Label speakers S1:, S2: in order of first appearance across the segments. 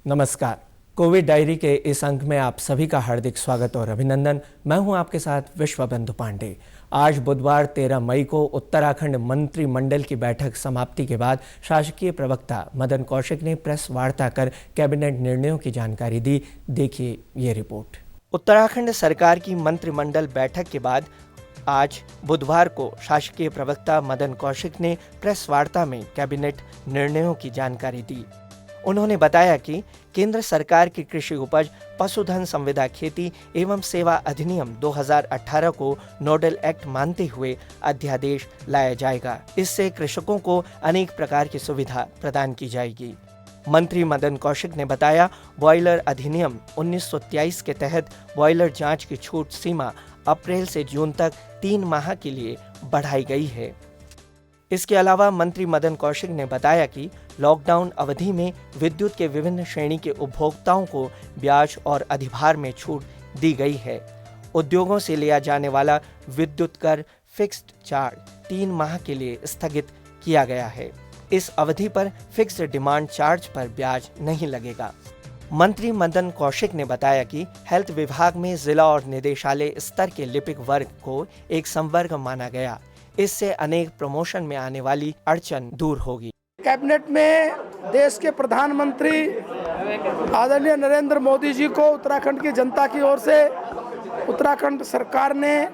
S1: नमस्कार। Covid diary के इस अंक में आप सभी का हार्दिक स्वागत और अभिनंदन। मैं हूं आपके साथ विश्वबंधु पांडे। आज बुधवार 13 मई को उत्तराखंड मंत्रिमंडल की बैठक समाप्ति के बाद शासकीय प्रवक्ता मदन कौशिक ने प्रेस वार्ता कर कैबिनेट निर्णयों की जानकारी दी। देखिए ये रिपोर्ट। उत्तराखंड सरकार की मंत्रिमंडल बैठक के बाद आज बुधवार को शासकीय प्रवक्ता मदन कौशिक ने प्रेस वार्ता में कैबिनेट निर्णयों की जानकारी दी। उन्होंने बताया कि केंद्र सरकार की कृषि उपज पशुधन संविदा खेती एवं सेवा अधिनियम 2018 को नोडल एक्ट मानते हुए अध्यादेश लाया जाएगा। इससे कृषकों को अनेक प्रकार की सुविधा प्रदान की जाएगी। मंत्री मदन कौशिक ने बताया, बॉयलर अधिनियम 1923 के तहत बॉयलर जांच की छूट सीमा अप्रैल से जून तक 3 माह के लिए बढ़ाई गई है। इसके अलावा मंत्री मदन कौशिक ने बताया कि लॉकडाउन अवधि में विद्युत के विभिन्न श्रेणी के उपभोक्ताओं को ब्याज और अधिभार में छूट दी गई है। उद्योगों से लिया जाने वाला विद्युत कर फिक्स्ड चार्ज 3 माह के लिए स्थगित किया गया है। इस अवधि पर फिक्स्ड डिमांड चार्ज पर ब्याज नहीं लगेगा। मंत्री मदन कौशिक ने बताया कि हेल्थ विभाग में जिला और निदेशालय स्तर के लिपिक वर्ग को एक संवर्ग माना गया। इससे अनेक प्रमोशन में आने वाली अड़चन दूर होगी।
S2: कैबिनेट में देश के प्रधानमंत्री आदरणीय नरेंद्र मोदी जी को उत्तराखंड की जनता की ओर से उत्तराखंड सरकार ने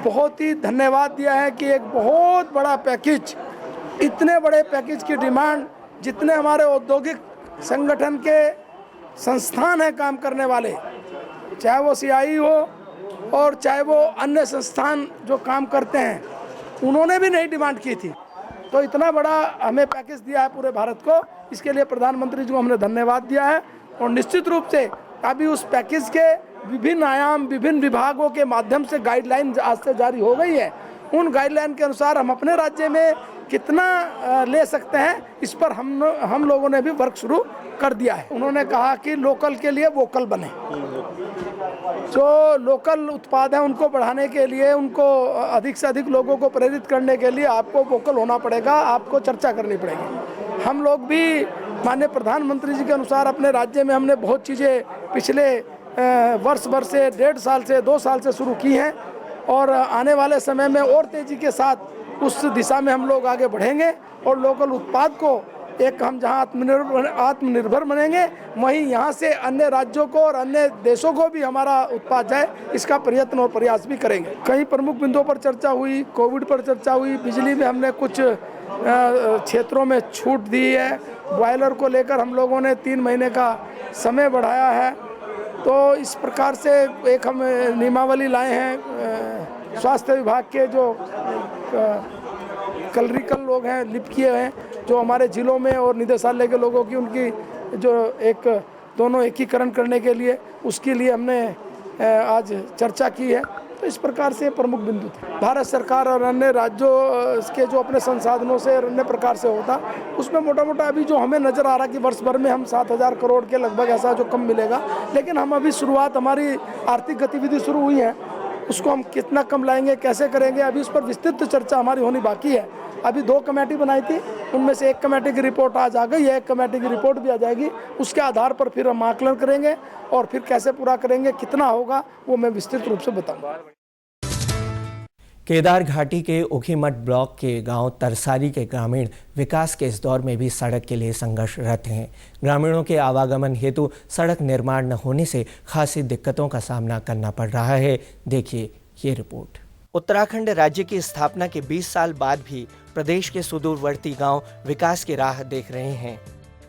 S2: बहुत ही धन्यवाद दिया है कि एक बहुत बड़ा पैकेज, इतने बड़े पैकेज की डिमांड जितने हमारे औद्योगिक संगठन के संस्थान हैं काम करने वाले, चाहे वो सीआई हो और चाहे वो अन्य संस्थान जो काम करते हैं, उन्होंने भी नहीं डिमांड की थी। तो इतना बड़ा हमें पैकेज दिया है पूरे भारत को, इसके लिए प्रधानमंत्री जी को हमने धन्यवाद दिया है। और निश्चित रूप से अभी उस पैकेज के विभिन्न आयाम विभिन्न विभागों के माध्यम से गाइडलाइन आज से जारी हो गई है। उन गाइडलाइन के अनुसार हम अपने राज्य में कितना ले सकते हैं, इस पर हम लोगों ने भी वर्क शुरू कर दिया है। उन्होंने कहा कि लोकल के लिए वोकल बने। जो लोकल उत्पाद हैं उनको बढ़ाने के लिए, उनको अधिक से अधिक लोगों को प्रेरित करने के लिए आपको वोकल होना पड़ेगा, आपको चर्चा करनी पड़ेगी। हम लोग भी माननीय प्रधानमंत्री जी के अनुसार अपने राज्य में हमने बहुत चीज़ें पिछले वर्ष भर से 1.5 साल से 2 साल से शुरू की हैं और आने वाले समय में और तेज़ी के साथ उस दिशा में हम लोग आगे बढ़ेंगे और लोकल उत्पाद को एक हम जहां आत्मनिर्भर बनेंगे, वहीं यहाँ से अन्य राज्यों को और अन्य देशों को भी हमारा उत्पाद जाए, इसका प्रयत्न और प्रयास भी करेंगे। कई प्रमुख बिंदुओं पर चर्चा हुई, कोविड पर चर्चा हुई, बिजली में हमने कुछ क्षेत्रों में छूट दी है, बॉयलर को लेकर हम लोगों ने 3 महीने का समय बढ़ाया है। तो इस प्रकार से एक हम नियमावली लाए हैं। स्वास्थ्य विभाग के जो क्लरिकल लोग हैं, लिपिकीय हैं, जो हमारे जिलों में और निदेशालय के लोगों की उनकी जो एक दोनों एकीकरण करने के लिए, उसके लिए हमने आज चर्चा की है। तो इस प्रकार से प्रमुख बिंदु थे। भारत सरकार और अन्य राज्यों के जो अपने संसाधनों से और अन्य प्रकार से होता, उसमें मोटा मोटा अभी जो हमें नज़र आ रहा कि वर्ष भर में हम 7,000 करोड़ के लगभग ऐसा जो कम मिलेगा, लेकिन हम अभी शुरुआत, हमारी आर्थिक गतिविधि शुरू हुई है, उसको हम कितना कम लाएंगे, कैसे करेंगे, अभी उस पर विस्तृत चर्चा हमारी होनी बाकी है। अभी 2 कमेटी बनाई थी, उनमें से एक कमेटी की रिपोर्ट आज आ गई है, एक कमेटी की रिपोर्ट भी आ जाएगी। उसके आधार पर फिर हम आकलन करेंगे और फिर कैसे पूरा करेंगे, कितना होगा, वो मैं विस्तृत रूप से बताऊंगा।
S1: केदार घाटी के ऊखीमठ ब्लॉक के गांव तरसाली के ग्रामीण विकास के इस दौर में भी सड़क के लिए संघर्षरत हैं। ग्रामीणों के आवागमन हेतु सड़क निर्माण न होने से खासी दिक्कतों का सामना करना पड़ रहा है। देखिए ये रिपोर्ट। उत्तराखंड राज्य की स्थापना के 20 साल बाद भी प्रदेश के सुदूरवर्ती गांव विकास की राह देख रहे हैं।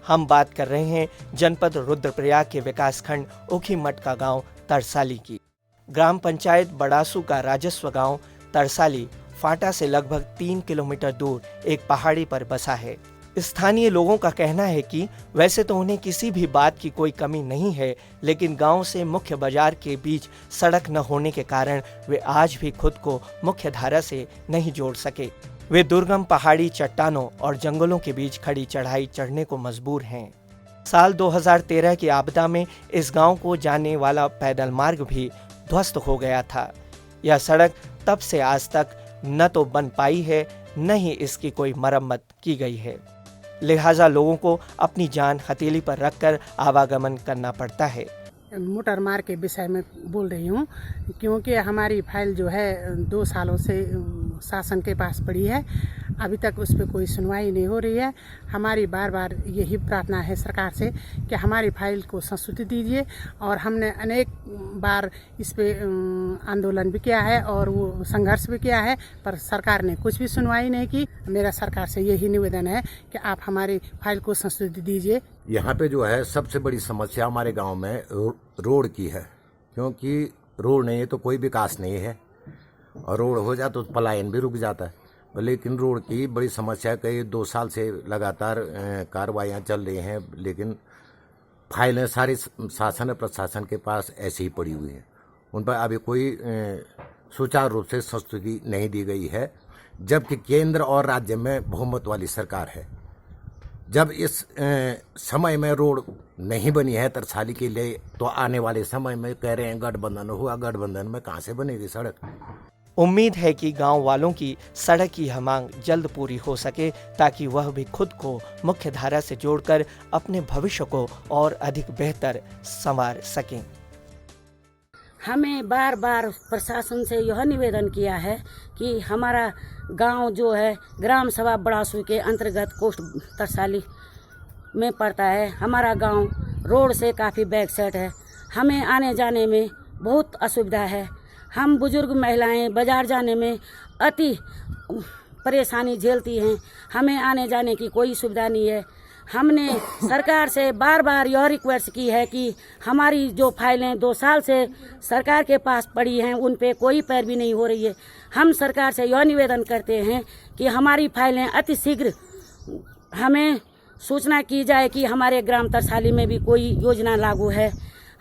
S1: हम बात कर रहे हैं जनपद रुद्रप्रयाग के विकासखंड ऊखीमठ का गांव तरसाली की। ग्राम पंचायत बड़ासू का राजस्व गांव तरसाली फाटा से लगभग 3 किलोमीटर दूर एक पहाड़ी पर बसा है। स्थानीय लोगों का कहना है कि वैसे तो उन्हें किसी भी बात की कोई कमी नहीं है, लेकिन गांव से मुख्य बाजार के बीच सड़क न होने के कारण वे आज भी खुद को मुख्य धारा से नहीं जोड़ सके। वे दुर्गम पहाड़ी चट्टानों और जंगलों के बीच खड़ी चढ़ाई चढ़ने को मजबूर हैं। साल 2013 की आपदा में इस गांव को जाने वाला पैदल मार्ग भी ध्वस्त हो गया था। यह सड़क तब से आज तक न तो बन पाई है, न ही इसकी कोई मरम्मत की गई है। लिहाजा लोगों को अपनी जान हथेली पर रखकर आवागमन करना पड़ता है।
S3: मोटर मार्ग के विषय में बोल रही हूँ, क्योंकि हमारी फाइल जो है 2 सालों से शासन के पास पड़ी है, अभी तक उस पर कोई सुनवाई नहीं हो रही है। हमारी बार बार यही प्रार्थना है सरकार से कि हमारी फाइल को संशोधित दीजिए, और हमने अनेक बार इस पे आंदोलन भी किया है और वो संघर्ष भी किया है, पर सरकार ने कुछ भी सुनवाई नहीं की। मेरा सरकार से यही निवेदन है कि आप हमारी फाइल को संशोधित दीजिए।
S4: यहाँ पे जो है सबसे बड़ी समस्या हमारे गांव में रोड की है, क्योंकि रोड नहीं है तो कोई विकास नहीं है, और रोड हो जाए तो पलायन भी रुक जाता है। लेकिन रोड की बड़ी समस्या कई 2 साल से लगातार कार्रवाइयाँ चल रही हैं, लेकिन फाइलें सारी शासन और प्रशासन के पास ऐसे ही पड़ी हुई हैं। उन पर अभी कोई सुचारू रूप से संस्तुति नहीं दी गई है, जबकि केंद्र और राज्य में बहुमत वाली सरकार है। जब इस समय में रोड नहीं बनी है तरसाली के लिए, तो आने वाले समय में कह रहे हैं गठबंधन हुआ, गठबंधन में कहाँ से बनेगी सड़क।
S1: उम्मीद है कि गांव वालों की सड़क की यह मांग जल्द पूरी हो सके, ताकि वह भी खुद को मुख्य धारा से जोड़कर अपने भविष्य को और अधिक बेहतर संवार सकें।
S5: हमें बार बार प्रशासन से यह निवेदन किया है कि हमारा गांव जो है ग्राम सभा बड़ासू के अंतर्गत कोस्ट तरसाली में पड़ता है। हमारा गांव रोड से काफ़ी बैक साइड है, हमें आने जाने में बहुत असुविधा है। हम बुजुर्ग महिलाएं बाजार जाने में अति परेशानी झेलती हैं, हमें आने जाने की कोई सुविधा नहीं है। हमने सरकार से बार बार यह रिक्वेस्ट की है कि हमारी जो फाइलें 2 साल से सरकार के पास पड़ी हैं उन पे कोई पैरवी नहीं हो रही है। हम सरकार से यह निवेदन करते हैं कि हमारी फाइलें अति शीघ्र हमें सूचना की जाए कि हमारे ग्राम तरसाली में भी कोई योजना लागू है।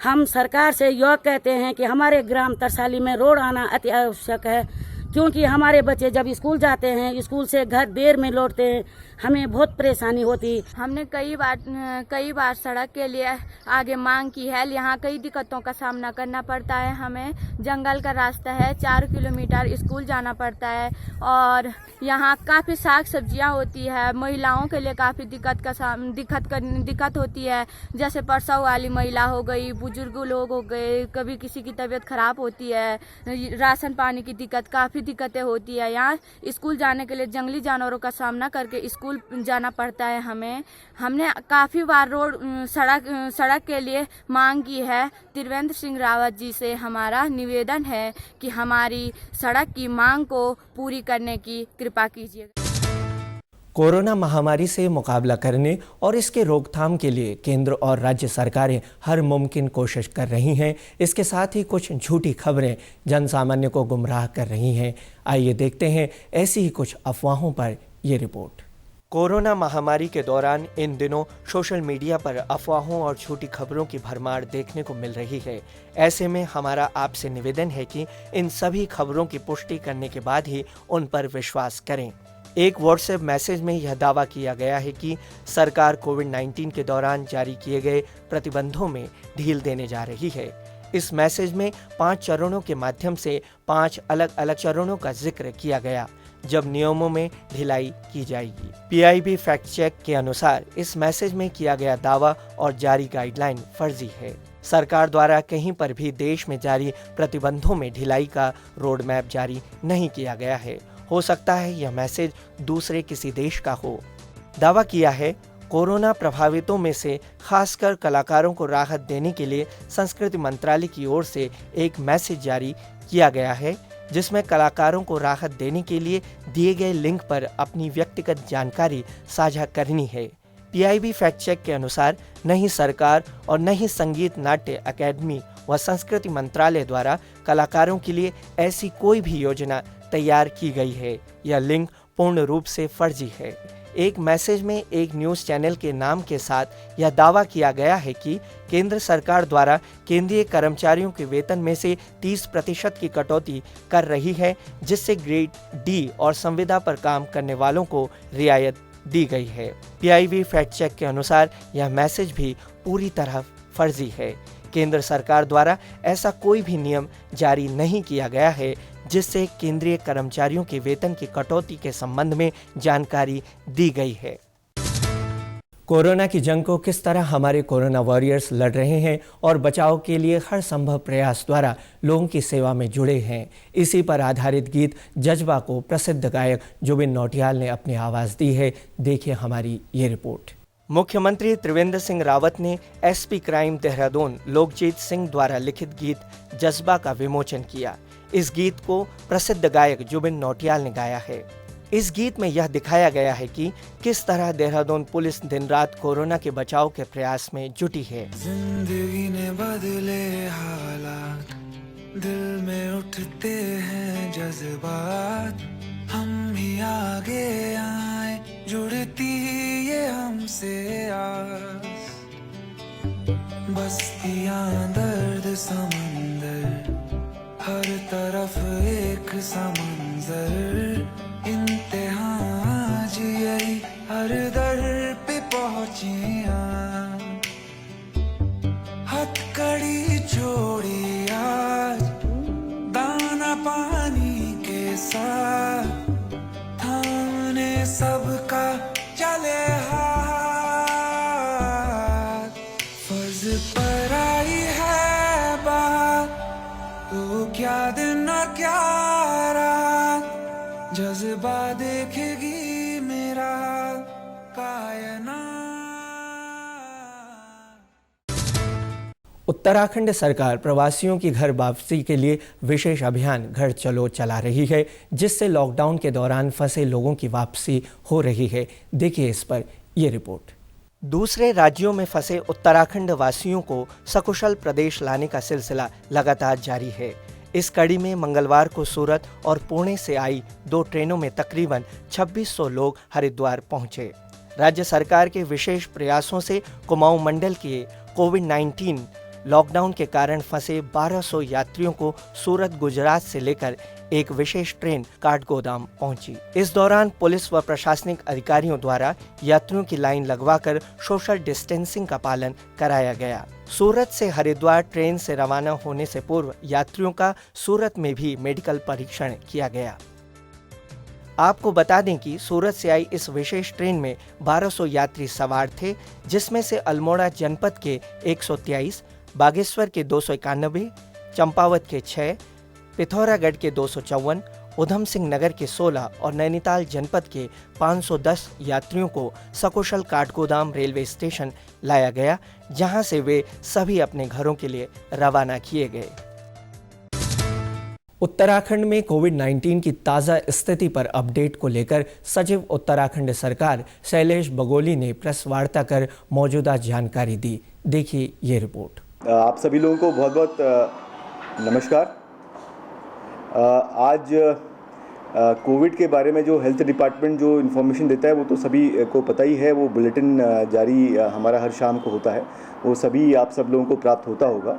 S5: हम सरकार से यह कहते हैं कि हमारे ग्राम तरसाली में रोड आना अति आवश्यक है, क्योंकि हमारे बच्चे जब स्कूल जाते हैं, स्कूल से घर देर में लौटते हैं, हमें बहुत परेशानी होती।
S6: हमने कई बार सड़क के लिए आगे मांग की है। यहाँ कई दिक्कतों का सामना करना पड़ता है। हमें जंगल का रास्ता है, 4 किलोमीटर स्कूल जाना पड़ता है, और यहाँ काफ़ी साग सब्जियाँ होती है। महिलाओं के लिए काफ़ी दिक्कत होती है, जैसे प्रसव वाली महिला हो गई, बुजुर्ग लोग हो गए, कभी किसी की तबीयत खराब होती है, राशन पानी की दिक्कत, काफ़ी दिक्कतें होती है। यहाँ स्कूल जाने के लिए जंगली जानवरों का सामना करके स्कूल जाना पड़ता है। हमने काफ़ी बार सड़क के लिए मांग की है। त्रिवेंद्र सिंह रावत जी से हमारा निवेदन है कि हमारी सड़क की मांग को पूरी करने की कृपा कीजिए।
S1: कोरोना महामारी से मुकाबला करने और इसके रोकथाम के लिए केंद्र और राज्य सरकारें हर मुमकिन कोशिश कर रही हैं। इसके साथ ही कुछ झूठी खबरें जनसामान्य को गुमराह कर रही हैं। आइए देखते हैं ऐसी ही कुछ अफवाहों पर ये रिपोर्ट। कोरोना महामारी के दौरान इन दिनों सोशल मीडिया पर अफवाहों और झूठी खबरों की भरमार देखने को मिल रही है। ऐसे में हमारा आपसे निवेदन है कि इन सभी खबरों की पुष्टि करने के बाद ही उन पर विश्वास करें। एक व्हाट्सएप मैसेज में यह दावा किया गया है कि सरकार कोविड-19 के दौरान जारी किए गए प्रतिबंधों में ढील देने जा रही है। इस मैसेज में 5 चरणों के माध्यम से 5 अलग अलग चरणों का जिक्र किया गया, जब नियमों में ढिलाई की जाएगी। PIB फैक्ट चेक के अनुसार इस मैसेज में किया गया दावा और जारी गाइडलाइन फर्जी है। सरकार द्वारा कहीं पर भी देश में जारी प्रतिबंधों में ढिलाई का रोड मैप जारी नहीं किया गया है। हो सकता है यह मैसेज दूसरे किसी देश का हो। दावा किया है कोरोना प्रभावितों में से खासकर कलाकारों को राहत देने के लिए संस्कृति मंत्रालय की ओर से एक मैसेज जारी किया गया है, जिसमें कलाकारों को राहत देने के लिए दिए गए लिंक पर अपनी व्यक्तिगत जानकारी साझा करनी है। PIB फैक्ट चेक के अनुसार न ही सरकार और न ही संगीत नाट्य अकेडमी व संस्कृति मंत्रालय द्वारा कलाकारों के लिए ऐसी कोई भी योजना तैयार की गई है। यह लिंक पूर्ण रूप से फर्जी है। एक मैसेज में एक न्यूज़ चैनल के नाम के साथ यह दावा किया गया है कि केंद्र सरकार द्वारा केंद्रीय कर्मचारियों के वेतन में से 30% की कटौती कर रही है, जिससे ग्रेड D और संविदा पर काम करने वालों को रियायत दी गई है। PIB फैक्ट चेक के अनुसार यह मैसेज भी पूरी तरह फर्जी है। केंद्र सरकार द्वारा ऐसा कोई भी नियम जारी नहीं किया गया है जिससे केंद्रीय कर्मचारियों के वेतन की कटौती के संबंध में जानकारी दी गई है। कोरोना की जंग को किस तरह हमारे कोरोना वॉरियर्स लड़ रहे हैं और बचाव के लिए हर संभव प्रयास द्वारा लोगों की सेवा में जुड़े हैं, इसी पर आधारित गीत जज्बा को प्रसिद्ध गायक जुबिन नौटियाल ने अपनी आवाज़ दी है। देखिए हमारी ये रिपोर्ट। मुख्यमंत्री त्रिवेंद्र सिंह रावत ने एसपी क्राइम देहरादून लोकजीत सिंह द्वारा लिखित गीत जज्बा का विमोचन किया। इस गीत को प्रसिद्ध गायक जुबिन नौटियाल ने गाया है। इस गीत में यह दिखाया गया है कि किस तरह देहरादून पुलिस दिन रात कोरोना के बचाव के प्रयास में जुटी है।
S7: जिंदगी ने बदले हालात, दिल में उठते हैं जज्बात, हम ही आगे आए जुड़ती ये हमसे आस, बस्तियां दर्द समंदर, हर तरफ एक समंजर, इम्तिहान आज यही हर दर पे पहुंचिया, हथकड़ी छोड़ी आज दाना पानी के साथ, थामने सबका चले हाथ, फर्ज पर आई है बात, तो क्या दिन और क्या रात, जज्बा देखेगी मेरा कायनात।
S1: उत्तराखंड सरकार प्रवासियों की घर वापसी के लिए विशेष अभियान घर चलो चला रही है, जिससे लॉकडाउन के दौरान फंसे लोगों की वापसी हो रही है। देखिए इस पर यह रिपोर्ट। दूसरे राज्यों में फंसे उत्तराखंड वासियों को सकुशल प्रदेश लाने का सिलसिला लगातार जारी है। इस कड़ी में मंगलवार को सूरत और पुणे से आई 2 ट्रेनों में तकरीबन 2600 लोग हरिद्वार पहुंचे। राज्य सरकार के विशेष प्रयासों से कुमाऊं मंडल के कोविड-19 लॉकडाउन के कारण फंसे 1200 यात्रियों को सूरत गुजरात से लेकर एक विशेष ट्रेन काठगोदाम पहुंची। इस दौरान पुलिस व प्रशासनिक अधिकारियों द्वारा यात्रियों की लाइन लगवाकर सोशल डिस्टेंसिंग का पालन कराया गया। सूरत से हरिद्वार ट्रेन से रवाना होने से पूर्व यात्रियों का सूरत में भी मेडिकल परीक्षण किया गया। आपको बता दें कि सूरत से आई इस विशेष ट्रेन में 1200 यात्री सवार थे, जिसमें से अल्मोड़ा जनपद के 123, बागेश्वर के 291, चंपावत के 6, पिथौरागढ़ के 254, उधम सिंह नगर के 16 और नैनीताल जनपद के 510 यात्रियों को सकुशल काठगोदाम रेलवे स्टेशन लाया गया, जहां से वे सभी अपने घरों के लिए रवाना किए गए। उत्तराखंड में कोविड-19 की ताज़ा स्थिति पर अपडेट को लेकर सचिव उत्तराखंड सरकार शैलेश बगोली ने प्रेस वार्ता कर मौजूदा जानकारी दी। देखिए ये रिपोर्ट।
S8: आप सभी लोगों को बहुत बहुत नमस्कार। आज कोविड के बारे में जो हेल्थ डिपार्टमेंट जो इन्फॉर्मेशन देता है वो तो सभी को पता ही है। वो बुलेटिन जारी हमारा हर शाम को होता है, वो सभी आप सब लोगों को प्राप्त होता होगा।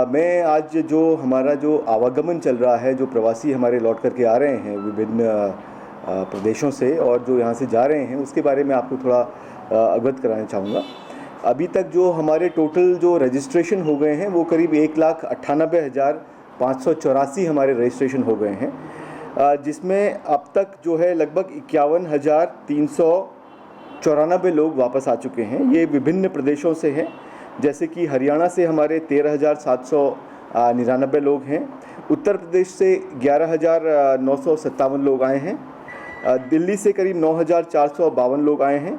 S8: मैं आज जो हमारा जो आवागमन चल रहा है, जो प्रवासी हमारे लौट करके आ रहे हैं विभिन्न प्रदेशों से और जो यहाँ से जा रहे हैं, उसके बारे में आपको थोड़ा अवगत कराना चाहूँगा। अभी तक जो हमारे टोटल जो रजिस्ट्रेशन हो गए हैं वो करीब 1,98,584 हमारे रजिस्ट्रेशन हो गए हैं, जिसमें अब तक जो है लगभग 51,394 लोग वापस आ चुके हैं। ये विभिन्न प्रदेशों से हैं, जैसे कि हरियाणा से हमारे 13,799 लोग हैं, उत्तर प्रदेश से 11,957 लोग आए हैं, दिल्ली से करीब 9,452 लोग आए हैं,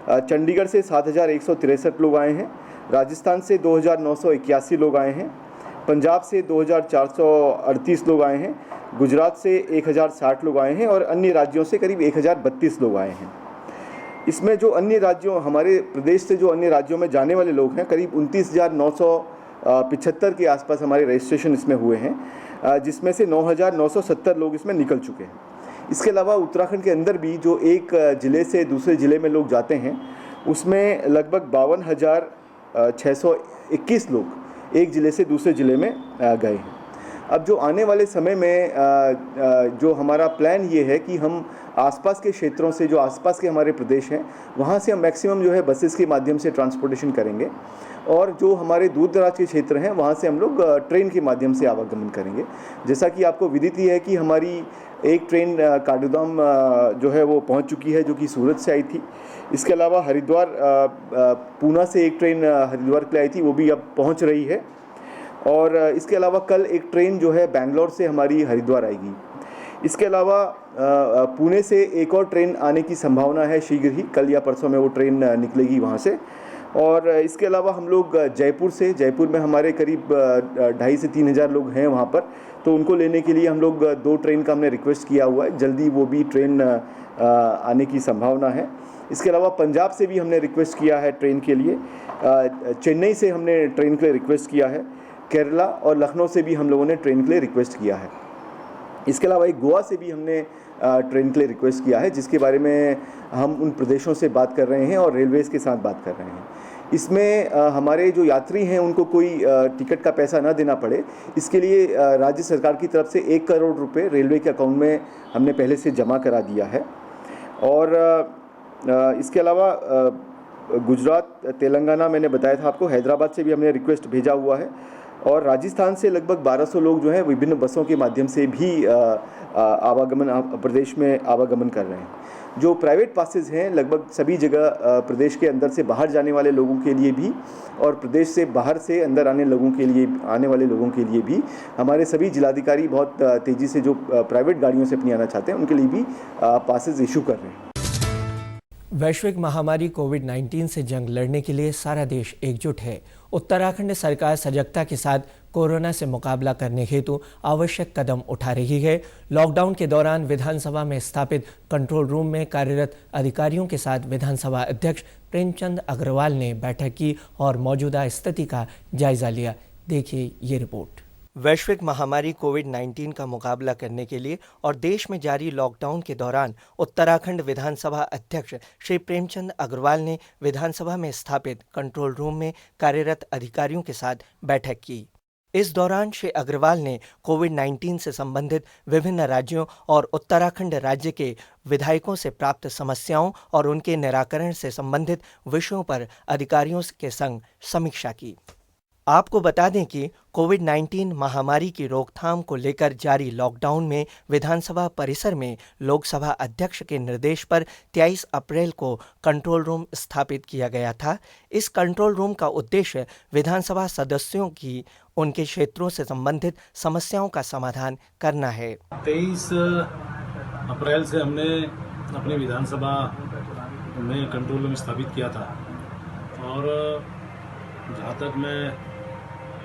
S8: चंडीगढ़ से 7,163 लोग आए हैं, राजस्थान से 2,981 लोग आए हैं, पंजाब से 2,438 लोग आए हैं, गुजरात से 1,060 लोग आए हैं और अन्य राज्यों से करीब 1,032 लोग आए हैं। इसमें जो अन्य राज्यों, हमारे प्रदेश से जो अन्य राज्यों में जाने वाले लोग हैं, करीब 29,975 के आसपास हमारे रजिस्ट्रेशन इसमें हुए हैं, जिसमें से 9,970 लोग इसमें निकल चुके हैं। इसके अलावा उत्तराखंड के अंदर भी जो एक ज़िले से दूसरे ज़िले में लोग जाते हैं, उसमें लगभग 52,621 लोग एक ज़िले से दूसरे ज़िले में गए हैं। अब जो आने वाले समय में जो हमारा प्लान ये है कि हम आसपास के क्षेत्रों से, जो आसपास के हमारे प्रदेश हैं, वहाँ से हम मैक्सिमम जो है बसेस के माध्यम से ट्रांसपोर्टेशन करेंगे और जो हमारे दूर दराज के क्षेत्र हैं वहाँ से हम लोग ट्रेन के माध्यम से आवागमन करेंगे। जैसा कि आपको विदित ही है कि हमारी एक ट्रेन काठगोदाम जो है वो पहुंच चुकी है, जो कि सूरत से आई थी। इसके अलावा हरिद्वार पूना से एक ट्रेन हरिद्वार के लिए आई थी, वो भी अब पहुंच रही है। और इसके अलावा कल एक ट्रेन जो है बेंगलोर से हमारी हरिद्वार आएगी। इसके अलावा पुणे से एक और ट्रेन आने की संभावना है शीघ्र ही, कल या परसों में वो ट्रेन निकलेगी वहाँ से। और इसके अलावा हम लोग जयपुर में हमारे करीब 2,500 से 3,000 लोग हैं वहाँ पर, तो उनको लेने के लिए हम लोग 2 ट्रेन का हमने रिक्वेस्ट किया हुआ है। जल्दी वो भी ट्रेन आने की संभावना है। इसके अलावा पंजाब से भी हमने रिक्वेस्ट किया है ट्रेन के लिए, चेन्नई से हमने ट्रेन के लिए रिक्वेस्ट किया है, केरला और लखनऊ से भी हम लोगों ने ट्रेन के लिए रिक्वेस्ट किया है। इसके अलावा एक गोवा से भी हमने ट्रेन के लिए रिक्वेस्ट किया है, जिसके बारे में हम उन प्रदेशों से बात कर रहे हैं और रेलवेज़ के साथ बात कर रहे हैं। इसमें हमारे जो यात्री हैं उनको कोई टिकट का पैसा ना देना पड़े, इसके लिए राज्य सरकार की तरफ से 1 करोड़ रुपए रेलवे के अकाउंट में हमने पहले से जमा करा दिया है। और इसके अलावा गुजरात, तेलंगाना, मैंने बताया था आपको, हैदराबाद से भी हमने रिक्वेस्ट भेजा हुआ है। और राजस्थान से लगभग 1200 लोग जो हैं विभिन्न बसों के माध्यम से भी प्रदेश में आवागमन कर रहे हैं। जो प्राइवेट पासेस हैं लगभग सभी जगह प्रदेश के अंदर से बाहर जाने वाले लोगों के लिए भी और प्रदेश से बाहर से अंदर आने वाले लोगों के लिए भी हमारे सभी जिलाधिकारी बहुत तेज़ी से जो प्राइवेट गाड़ियों से अपनी आना चाहते हैं उनके लिए भी पासेस इशू कर रहे हैं।
S1: वैश्विक महामारी कोविड-19 से जंग लड़ने के लिए सारा देश एकजुट है। उत्तराखंड सरकार सजगता के साथ कोरोना से मुकाबला करने हेतु आवश्यक कदम उठा रही है। लॉकडाउन के दौरान विधानसभा में स्थापित कंट्रोल रूम में कार्यरत अधिकारियों के साथ विधानसभा अध्यक्ष प्रेमचंद अग्रवाल ने बैठक की और मौजूदा स्थिति का जायजा लिया। देखिए ये रिपोर्ट। वैश्विक महामारी कोविड-19 का मुकाबला करने के लिए और देश में जारी लॉकडाउन के दौरान उत्तराखंड विधानसभा अध्यक्ष श्री प्रेमचंद अग्रवाल ने विधानसभा में स्थापित कंट्रोल रूम में कार्यरत अधिकारियों के साथ बैठक की। इस दौरान श्री अग्रवाल ने कोविड-19 से संबंधित विभिन्न राज्यों और उत्तराखंड राज्य के विधायकों से प्राप्त समस्याओं और उनके निराकरण से संबंधित विषयों पर अधिकारियों के संग समीक्षा की। आपको बता दें कि कोविड-19 महामारी की रोकथाम को लेकर जारी लॉकडाउन में विधानसभा परिसर में लोकसभा अध्यक्ष के निर्देश पर 23 अप्रैल को कंट्रोल रूम स्थापित किया गया था। इस कंट्रोल रूम का उद्देश्य विधानसभा सदस्यों की उनके क्षेत्रों से संबंधित समस्याओं का समाधान करना है।
S9: 23 अप्रैल से हमने अपनी विधानसभा में कंट्रोल रूम स्थापित किया था और जहाँ तक मैं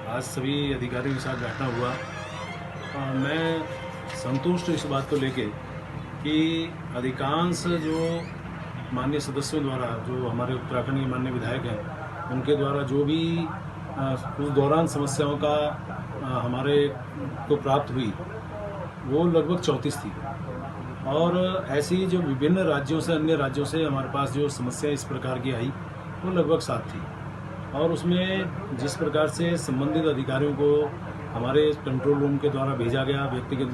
S9: आज सभी अधिकारियों के साथ बैठा हुआ, मैं संतुष्ट इस बात को लेके कि अधिकांश जो माननीय सदस्यों द्वारा, जो हमारे उत्तराखंड के माननीय विधायक हैं, उनके द्वारा जो भी उस दौरान समस्याओं का हमारे को प्राप्त हुई वो लगभग 34 थी। और ऐसी जो विभिन्न राज्यों से, अन्य राज्यों से हमारे पास जो समस्याएं इस प्रकार की आई वो लगभग 7 थी। और उसमें जिस प्रकार से संबंधित अधिकारियों को हमारे कंट्रोल रूम के द्वारा भेजा गया, व्यक्तिगत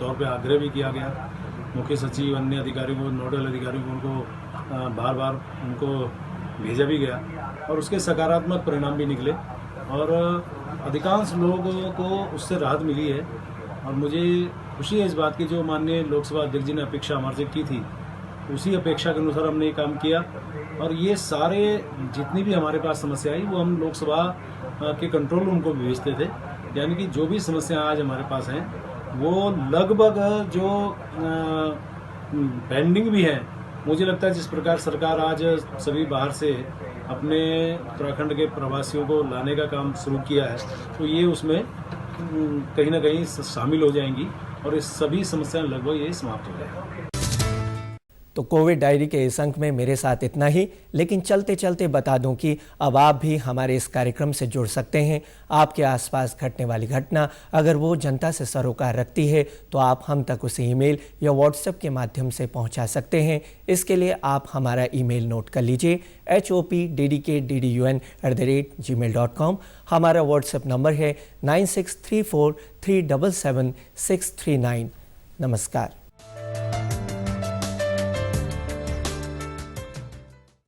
S9: तौर पे आग्रह भी किया गया, मुख्य सचिव, अन्य अधिकारियों को, नोडल अधिकारियों को उनको बार बार उनको भेजा भी गया और उसके सकारात्मक परिणाम भी निकले और अधिकांश लोगों को उससे राहत मिली है। और मुझे खुशी है इस बात की, जो माननीय लोकसभा अध्यक्ष जी ने अपेक्षा हमारे से की थी उसी अपेक्षा के अनुसार हमने ये काम किया। और ये सारे जितनी भी हमारे पास समस्या आई वो हम लोकसभा के कंट्रोल रूम को भी भेजते थे। यानी कि जो भी समस्या आज हमारे पास हैं वो लगभग जो पेंडिंग भी है, मुझे लगता है जिस प्रकार सरकार आज सभी बाहर से अपने उत्तराखंड के प्रवासियों को लाने का काम शुरू किया है, तो ये उसमें कहीं ना कहीं शामिल हो जाएंगी और ये सभी समस्याएं लगभग ये समाप्त हो जाएंगी।
S1: तो कोविड डायरी के इस अंक में मेरे साथ इतना ही, लेकिन चलते चलते बता दूं कि अब आप भी हमारे इस कार्यक्रम से जुड़ सकते हैं। आपके आसपास घटने वाली घटना अगर वो जनता से सरोकार रखती है तो आप हम तक उसे ईमेल या व्हाट्सएप के माध्यम से पहुंचा सकते हैं। इसके लिए आप हमारा ईमेल नोट कर लीजिए hopddun@gmail.com। हमारा व्हाट्सएप नंबर है 9634377639। नमस्कार।